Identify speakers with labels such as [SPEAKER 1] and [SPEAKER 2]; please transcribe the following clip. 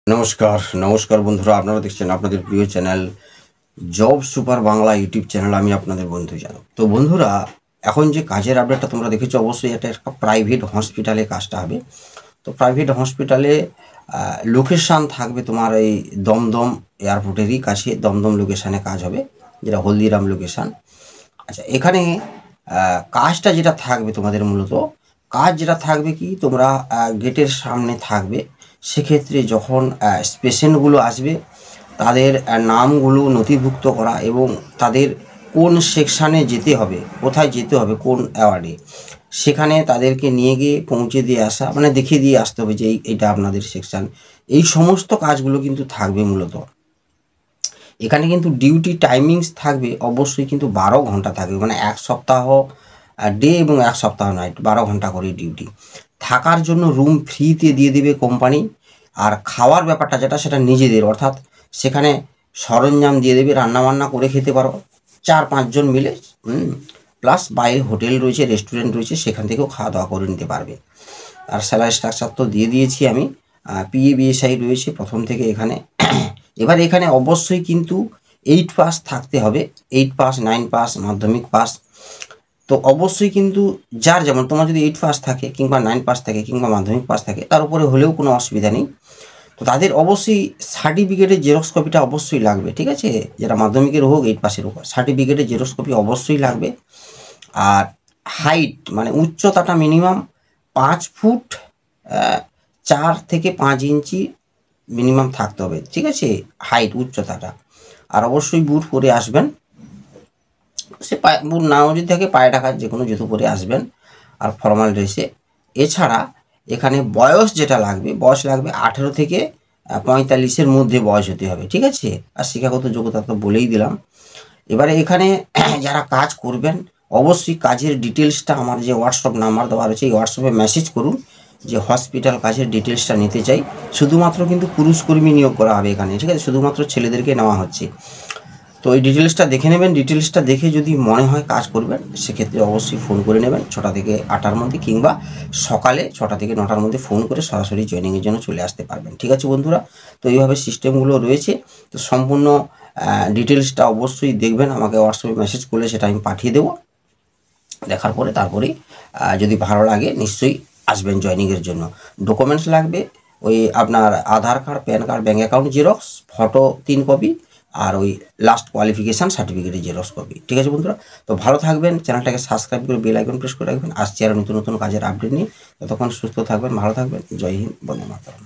[SPEAKER 1] নমস্কার নমস্কার বন্ধুরা, আপনারা দেখছেন আপনাদের প্রিয় channel job super Bangla YouTube channel. আমি আপনাদের বন্ধু জানো। তো বন্ধুরা, এখন যে কাজের আপডেটটা তোমরা দেখেছো, অবশ্যই এটা একটা প্রাইভেট হসপিটালে কাজটা হবে। তো প্রাইভেট হসপিটালে লোকেশান থাকবে তোমার এই দমদম এয়ারপোর্টেরই কাছে, দমদম লোকেশানে কাজ হবে, যেটা হলদিরাম লোকেশান। আচ্ছা, এখানে কাজটা যেটা থাকবে তোমাদের মূলত কাজ যেটা থাকবে কি, তোমরা গেটের সামনে থাকবে। সেক্ষেত্রে যখন পেশেন্টগুলো আসবে তাদের নামগুলো নথিভুক্ত করা এবং তাদের কোন সেকশানে যেতে হবে, কোথায় যেতে হবে, কোন অ্যাওয়ার্ডে, সেখানে তাদেরকে নিয়ে গিয়ে পৌঁছে দিয়ে আসা, মানে দেখিয়ে দিয়ে আসতে হবে যে এইটা আপনাদের সেকশান। এই সমস্ত কাজগুলো কিন্তু থাকবে মূলত। এখানে কিন্তু ডিউটি টাইমিংস থাকবে অবশ্যই, কিন্তু 12 ঘন্টা থাকবে, মানে এক সপ্তাহ ডে এবং এক সপ্তাহ নাইট, 12 ঘন্টা করে ডিউটি। থাকার জন্য রুম ফ্রিতে দিয়ে দেবে কোম্পানি। আর খাওয়ার ব্যাপারটা যেটা, সেটা নিজেদের, অর্থাৎ সেখানে সরঞ্জাম দিয়ে দেবে, রান্নাবান্না করে খেতে পারো 4-5 জন মিলে। প্লাস বাইরে হোটেল রয়েছে, রেস্টুরেন্ট রয়েছে, সেখান থেকেও খাওয়া দাওয়া করে নিতে পারবে। আর স্যালারি স্ট্রাকচার তো দিয়ে দিয়েছি আমি, পিএ বিএসআই রয়েছে প্রথম থেকে এখানে। এবার এখানে অবশ্যই কিন্তু 8 পাস থাকতে হবে, 8 পাস, 9 পাস, মাধ্যমিক পাস। তো অবশ্যই কিন্তু যার যেমন, তোমার যদি 8 পাস থাকে কিংবা 9 পাস থাকে কিংবা মাধ্যমিক পাস থাকে, তার উপরে হলেও কোনো অসুবিধা নেই। তো তাদের অবশ্যই সার্টিফিকেটের জেরক্স কপিটা অবশ্যই লাগবে, ঠিক আছে? যেটা মাধ্যমিকের হোক 8 পাসের হোক, সার্টিফিকেটের জেরক্স কপি অবশ্যই লাগবে। আর হাইট মানে উচ্চতাটা মিনিমাম 5 ফুট 4 থেকে 5 ইঞ্চি মিনিমাম থাকতে হবে, ঠিক আছে? হাইট, উচ্চতাটা। আর অবশ্যই বুট পরে আসবেন। সে পায়ে বুট নাও যদি থাকে, পায়ে ঢাকার যে কোনো জুতো পরে আসবেন, আর ফর্মাল ড্রেসে। এছাড়া এখানে বয়স যেটা লাগবে, বয়স লাগবে 18 থেকে 45-এর মধ্যে বয়স হতে হবে, ঠিক আছে? আর শিক্ষাগত যোগ্যতা তো বলেই দিলাম। এবারে এখানে যারা কাজ করবেন, অবশ্যই কাজের ডিটেলসটা আমার যে হোয়াটসঅ্যাপ নাম্বার দেওয়া রয়েছে, এই হোয়াটসঅ্যাপে মেসেজ করুন যে হসপিটাল কাজের ডিটেলসটা নিতে চাই। শুধুমাত্র কিন্তু পুরুষ কর্মী নিয়োগ করা হবে এখানে, ঠিক আছে? শুধুমাত্র ছেলেদেরকে নেওয়া হচ্ছে। তো এই ডিটেলসটা দেখে নেবেন। ডিটেলসটা দেখে যদি মনে হয় কাজ করবেন, সেক্ষেত্রে অবশ্যই ফোন করে নেবেন 6টা থেকে 8টার মধ্যে, কিংবা সকালে 6টা থেকে 9টার মধ্যে ফোন করে সরাসরি জয়েনিংয়ের জন্য চলে আসতে পারবেন, ঠিক আছে বন্ধুরা? তো এইভাবে সিস্টেমগুলো রয়েছে। তো সম্পূর্ণ ডিটেলসটা অবশ্যই দেখবেন, আমাকে হোয়াটসঅ্যাপে মেসেজ করলে সেটা আমি পাঠিয়ে দেবো। দেখার পরে তারপরেই যদি ভালো লাগে নিশ্চয়ই আসবেন জয়েনিংয়ের জন্য। ডকুমেন্টস লাগবে ওই আপনার Aadhaar card, PAN card, bank account xerox, photo 3 copy, আর ওই লাস্ট কোয়ালিফিকেশান সার্টিফিকেটের জেরক্স কপি, ঠিক আছে বন্ধুরা? তো ভালো থাকবেন, চ্যানেলটাকে সাবস্ক্রাইব করে বেল আইকন প্রেস করে রাখবেন। আসছি আরও নতুন নতুন কাজের আপডেট নিয়ে। ততক্ষণ সুস্থ থাকবেন, ভালো থাকবেন। জয় হিন্দ, বন্দে মাতরম।